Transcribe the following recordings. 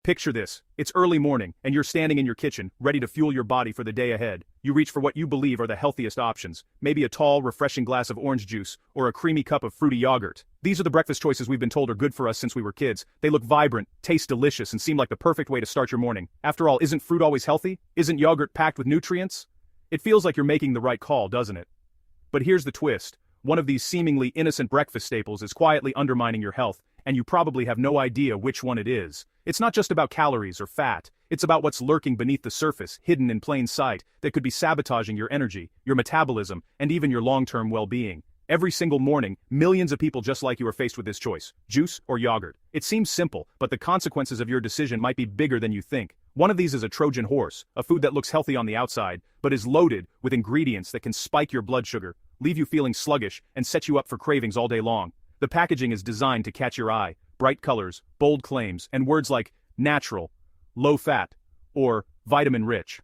Picture this. It's early morning, and you're standing in your kitchen, ready to fuel your body for the day ahead. You reach for what you believe are the healthiest options, maybe a tall, refreshing glass of orange juice, or a creamy cup of fruity yogurt. These are the breakfast choices we've been told are good for us since we were kids. They look vibrant, taste delicious, and seem like the perfect way to start your morning. After all, isn't fruit always healthy? Isn't yogurt packed with nutrients? It feels like you're making the right call, doesn't it? But here's the twist. One of these seemingly innocent breakfast staples is quietly undermining your health, and you probably have no idea which one it is. It's not just about calories or fat, it's about what's lurking beneath the surface, hidden in plain sight, that could be sabotaging your energy, your metabolism, and even your long-term well-being. Every single morning, millions of people just like you are faced with this choice: juice or yogurt. It seems simple, but the consequences of your decision might be bigger than you think. One of these is a Trojan horse, a food that looks healthy on the outside, but is loaded with ingredients that can spike your blood sugar, leave you feeling sluggish, and set you up for cravings all day long. The packaging is designed to catch your eye: bright colors, bold claims, and words like natural, low-fat, or vitamin-rich.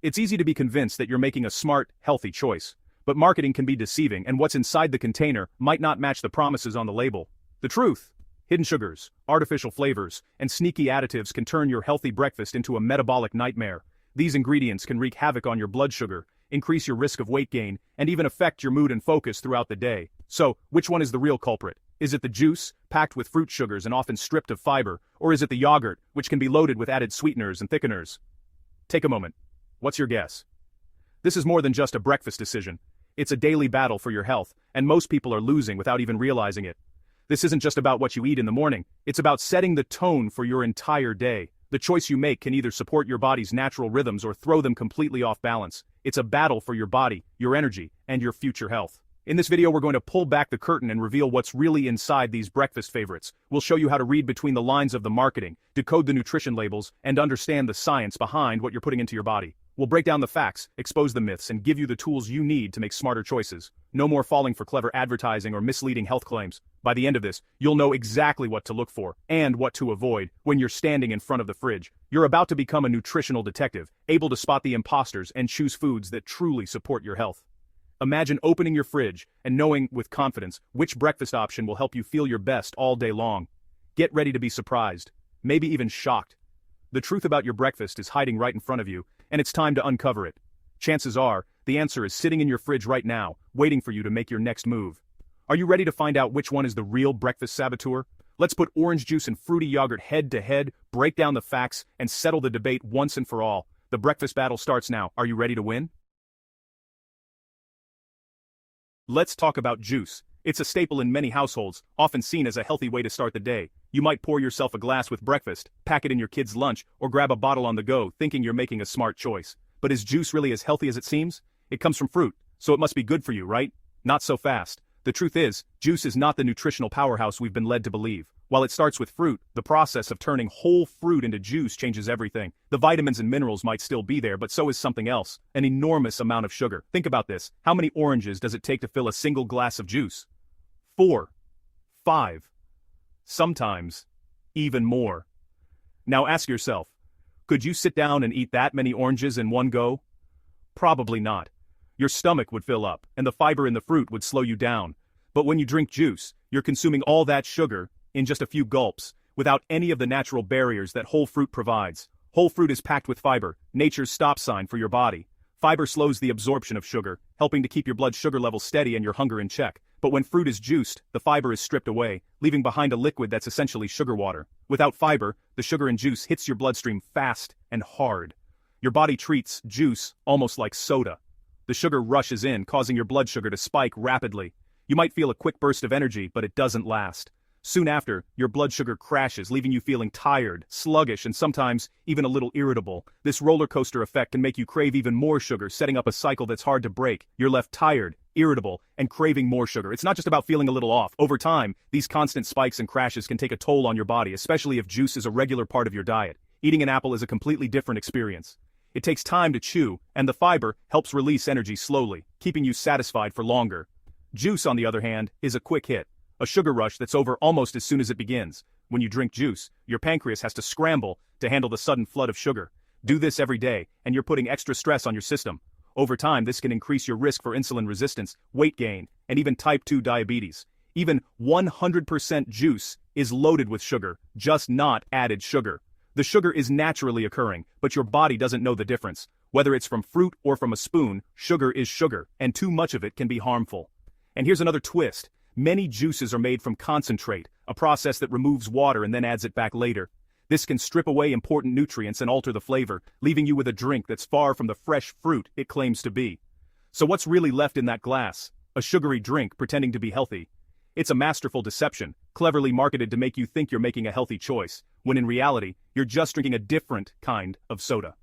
It's easy to be convinced that you're making a smart, healthy choice, but marketing can be deceiving, and what's inside the container might not match the promises on the label. The truth: hidden sugars, artificial flavors, and sneaky additives can turn your healthy breakfast into a metabolic nightmare. These ingredients can wreak havoc on your blood sugar, increase your risk of weight gain, and even affect your mood and focus throughout the day. So, which one is the real culprit? Is it the juice, packed with fruit sugars and often stripped of fiber, or is it the yogurt, which can be loaded with added sweeteners and thickeners? Take a moment. What's your guess? This is more than just a breakfast decision. It's a daily battle for your health, and most people are losing without even realizing it. This isn't just about what you eat in the morning, it's about setting the tone for your entire day. The choice you make can either support your body's natural rhythms or throw them completely off balance. It's a battle for your body, your energy, and your future health. In this video, we're going to pull back the curtain and reveal what's really inside these breakfast favorites. We'll show you how to read between the lines of the marketing, decode the nutrition labels, and understand the science behind what you're putting into your body. We'll break down the facts, expose the myths, and give you the tools you need to make smarter choices. No more falling for clever advertising or misleading health claims. By the end of this, you'll know exactly what to look for and what to avoid when you're standing in front of the fridge. You're about to become a nutritional detective, able to spot the imposters and choose foods that truly support your health. Imagine opening your fridge and knowing with confidence which breakfast option will help you feel your best all day long. Get ready to be surprised, maybe even shocked. The truth about your breakfast is hiding right in front of you, and it's time to uncover it. Chances are, the answer is sitting in your fridge right now, waiting for you to make your next move. Are you ready to find out which one is the real breakfast saboteur? Let's put orange juice and fruity yogurt head to head, break down the facts, and settle the debate once and for all. The breakfast battle starts now. Are you ready to win? Let's talk about juice. It's a staple in many households, often seen as a healthy way to start the day. You might pour yourself a glass with breakfast, pack it in your kid's lunch, or grab a bottle on the go, thinking you're making a smart choice. But is juice really as healthy as it seems? It comes from fruit, so it must be good for you, right? Not so fast. The truth is, juice is not the nutritional powerhouse we've been led to believe. While it starts with fruit, the process of turning whole fruit into juice changes everything. The vitamins and minerals might still be there, but so is something else: an enormous amount of sugar. Think about this. How many oranges does it take to fill a single glass of juice? 4, 5, sometimes even more. Now ask yourself, could you sit down and eat that many oranges in one go? Probably not. Your stomach would fill up, and the fiber in the fruit would slow you down. But when you drink juice, you're consuming all that sugar in just a few gulps, without any of the natural barriers that whole fruit provides. Whole fruit is packed with fiber, nature's stop sign for your body. Fiber slows the absorption of sugar, helping to keep your blood sugar level steady and your hunger in check. But when fruit is juiced, the fiber is stripped away, leaving behind a liquid that's essentially sugar water. Without fiber, the sugar in juice hits your bloodstream fast and hard. Your body treats juice almost like soda. The sugar rushes in, causing your blood sugar to spike rapidly. You might feel a quick burst of energy, but it doesn't last. Soon after, your blood sugar crashes, leaving you feeling tired, sluggish, and sometimes even a little irritable. This roller coaster effect can make you crave even more sugar, setting up a cycle that's hard to break. You're left tired, irritable, and craving more sugar. It's not just about feeling a little off. Over time, these constant spikes and crashes can take a toll on your body, especially if juice is a regular part of your diet. Eating an apple is a completely different experience. It takes time to chew, and the fiber helps release energy slowly, keeping you satisfied for longer. Juice, on the other hand, is a quick hit. A sugar rush that's over almost as soon as it begins. When you drink juice, your pancreas has to scramble to handle the sudden flood of sugar. Do this every day, and you're putting extra stress on your system. Over time, this can increase your risk for insulin resistance, weight gain, and even type 2 diabetes. Even 100% juice is loaded with sugar, just not added sugar. The sugar is naturally occurring, but your body doesn't know the difference. Whether it's from fruit or from a spoon, sugar is sugar, and too much of it can be harmful. And here's another twist. Many juices are made from concentrate, a process that removes water and then adds it back later. This can strip away important nutrients and alter the flavor, leaving you with a drink that's far from the fresh fruit it claims to be. So what's really left in that glass? A sugary drink pretending to be healthy. It's a masterful deception, cleverly marketed to make you think you're making a healthy choice, when in reality, you're just drinking a different kind of soda.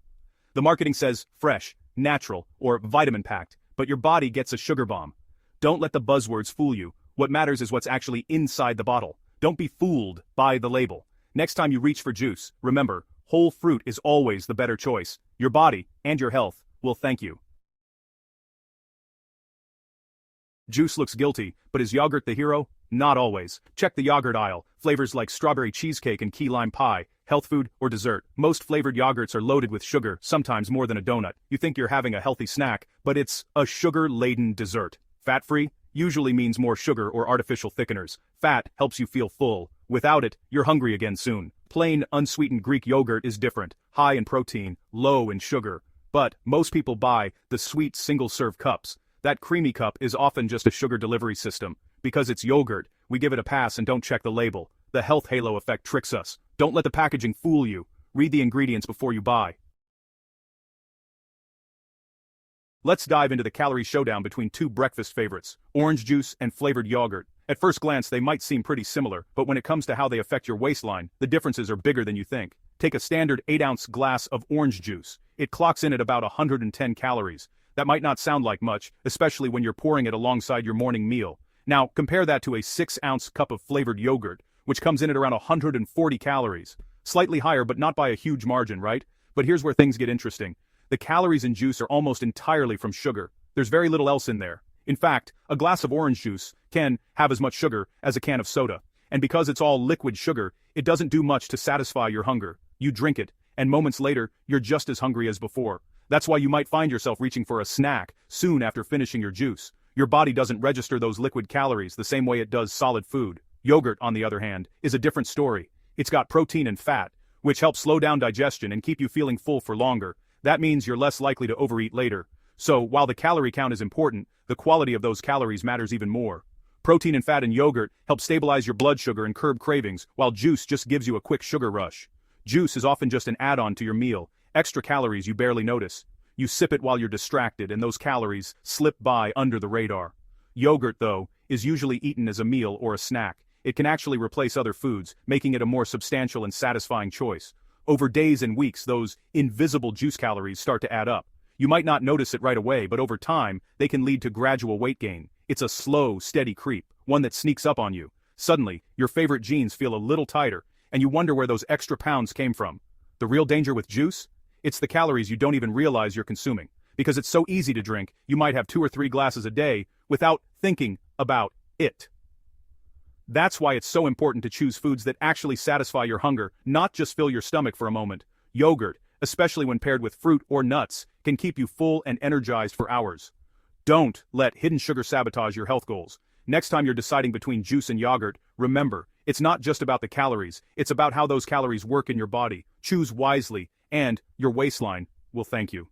The marketing says fresh, natural, or vitamin-packed, but your body gets a sugar bomb. Don't let the buzzwords fool you. What matters is what's actually inside the bottle. Don't be fooled by the label. Next time you reach for juice, remember, whole fruit is always the better choice. Your body, and your health, will thank you. Juice looks guilty, but is yogurt the hero? Not always. Check the yogurt aisle. Flavors like strawberry cheesecake and key lime pie, health food, or dessert. Most flavored yogurts are loaded with sugar, sometimes more than a donut. You think you're having a healthy snack, but it's a sugar-laden dessert. Fat-free? Usually means more sugar or artificial thickeners. Fat helps you feel full. Without it, you're hungry again soon. Plain, unsweetened Greek yogurt is different, high in protein, low in sugar. But most people buy the sweet single-serve cups. That creamy cup is often just a sugar delivery system. Because it's yogurt, we give it a pass and don't check the label. The health halo effect tricks us. Don't let the packaging fool you. Read the ingredients before you buy. Let's dive into the calorie showdown between two breakfast favorites, orange juice and flavored yogurt. At first glance, they might seem pretty similar, but when it comes to how they affect your waistline, the differences are bigger than you think. Take a standard 8-ounce glass of orange juice. It clocks in at about 110 calories. That might not sound like much, especially when you're pouring it alongside your morning meal. Now, compare that to a 6-ounce cup of flavored yogurt, which comes in at around 140 calories. Slightly higher, but not by a huge margin, right? But here's where things get interesting. The calories in juice are almost entirely from sugar. There's very little else in there. In fact, a glass of orange juice can have as much sugar as a can of soda. And because it's all liquid sugar, it doesn't do much to satisfy your hunger. You drink it, and moments later, you're just as hungry as before. That's why you might find yourself reaching for a snack soon after finishing your juice. Your body doesn't register those liquid calories the same way it does solid food. Yogurt, on the other hand, is a different story. It's got protein and fat, which help slow down digestion and keep you feeling full for longer. That means you're less likely to overeat later. So, while the calorie count is important, the quality of those calories matters even more. Protein and fat in yogurt help stabilize your blood sugar and curb cravings, while juice just gives you a quick sugar rush. Juice is often just an add-on to your meal, extra calories you barely notice. You sip it while you're distracted, and those calories slip by under the radar. Yogurt, though, is usually eaten as a meal or a snack. It can actually replace other foods, making it a more substantial and satisfying choice. Over days and weeks, those invisible juice calories start to add up. You might not notice it right away, but over time, they can lead to gradual weight gain. It's a slow, steady creep, one that sneaks up on you. Suddenly, your favorite jeans feel a little tighter, and you wonder where those extra pounds came from. The real danger with juice? It's the calories you don't even realize you're consuming. Because it's so easy to drink, you might have 2 or 3 glasses a day without thinking about it. That's why it's so important to choose foods that actually satisfy your hunger, not just fill your stomach for a moment. Yogurt, especially when paired with fruit or nuts, can keep you full and energized for hours. Don't let hidden sugar sabotage your health goals. Next time you're deciding between juice and yogurt, remember, it's not just about the calories, it's about how those calories work in your body. Choose wisely, and your waistline will thank you.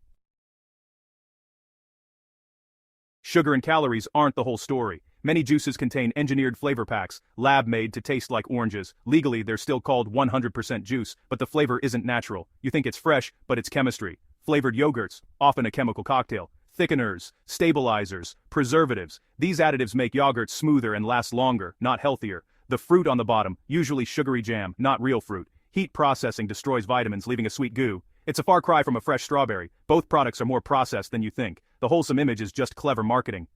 Sugar and calories aren't the whole story. Many juices contain engineered flavor packs, lab-made to taste like oranges. Legally, they're still called 100% juice, but the flavor isn't natural. You think it's fresh, but it's chemistry. Flavored yogurts, often a chemical cocktail. Thickeners, stabilizers, preservatives. These additives make yogurt smoother and last longer, not healthier. The fruit on the bottom, usually sugary jam, not real fruit. Heat processing destroys vitamins, leaving a sweet goo. It's a far cry from a fresh strawberry. Both products are more processed than you think. The wholesome image is just clever marketing.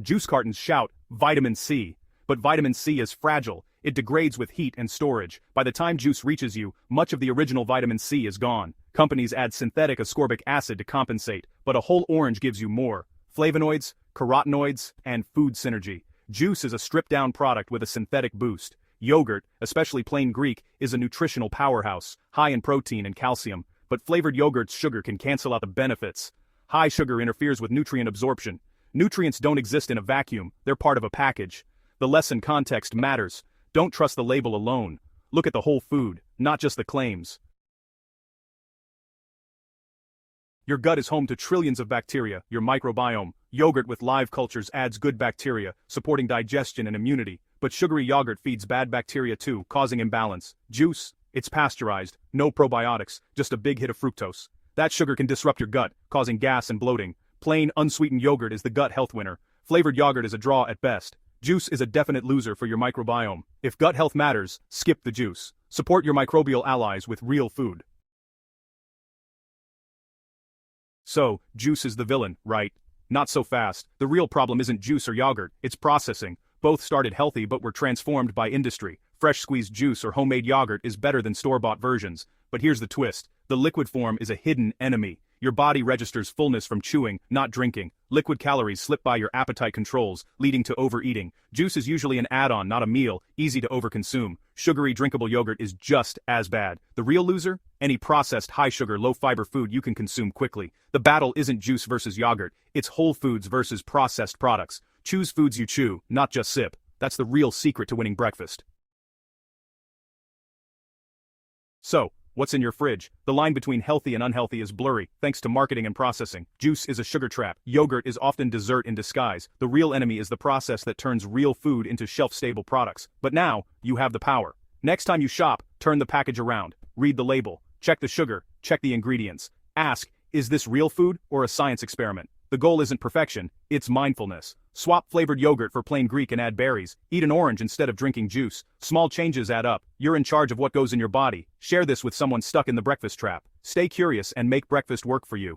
Juice cartons shout, vitamin C. But vitamin C is fragile. It degrades with heat and storage. By the time juice reaches you, much of the original vitamin C is gone. Companies add synthetic ascorbic acid to compensate, but a whole orange gives you more. Flavonoids, carotenoids, and food synergy. Juice is a stripped-down product with a synthetic boost. Yogurt, especially plain Greek, is a nutritional powerhouse, high in protein and calcium, but flavored yogurt's sugar can cancel out the benefits. High sugar interferes with nutrient absorption. Nutrients don't exist in a vacuum, they're part of a package. The lesson context matters. Don't trust the label alone. Look at the whole food, not just the claims. Your gut is home to trillions of bacteria, your microbiome. Yogurt with live cultures adds good bacteria, supporting digestion and immunity, but sugary yogurt feeds bad bacteria too, causing imbalance. Juice? It's pasteurized, no probiotics, just a big hit of fructose. That sugar can disrupt your gut, causing gas and bloating. Plain, unsweetened yogurt is the gut health winner. Flavored yogurt is a draw at best. Juice is a definite loser for your microbiome. If gut health matters, skip the juice. Support your microbial allies with real food. So, juice is the villain, right? Not so fast. The real problem isn't juice or yogurt, it's processing. Both started healthy but were transformed by industry. Fresh squeezed juice or homemade yogurt is better than store-bought versions. But here's the twist. The liquid form is a hidden enemy. Your body registers fullness from chewing, not drinking. Liquid calories slip by your appetite controls, leading to overeating. Juice is usually an add-on, not a meal, easy to overconsume. Sugary drinkable yogurt is just as bad. The real loser? Any processed, high-sugar, low-fiber food you can consume quickly. The battle isn't juice versus yogurt, it's whole foods versus processed products. Choose foods you chew, not just sip. That's the real secret to winning breakfast. So, what's in your fridge? The line between healthy and unhealthy is blurry, thanks to marketing and processing. Juice is a sugar trap. Yogurt is often dessert in disguise. The real enemy is the process that turns real food into shelf-stable products. But now, you have the power. Next time you shop, turn the package around. Read the label. Check the sugar. Check the ingredients. Ask, is this real food or a science experiment? The goal isn't perfection, it's mindfulness. Swap flavored yogurt for plain Greek and add berries. Eat an orange instead of drinking juice. Small changes add up. You're in charge of what goes in your body. Share this with someone stuck in the breakfast trap. Stay curious and make breakfast work for you.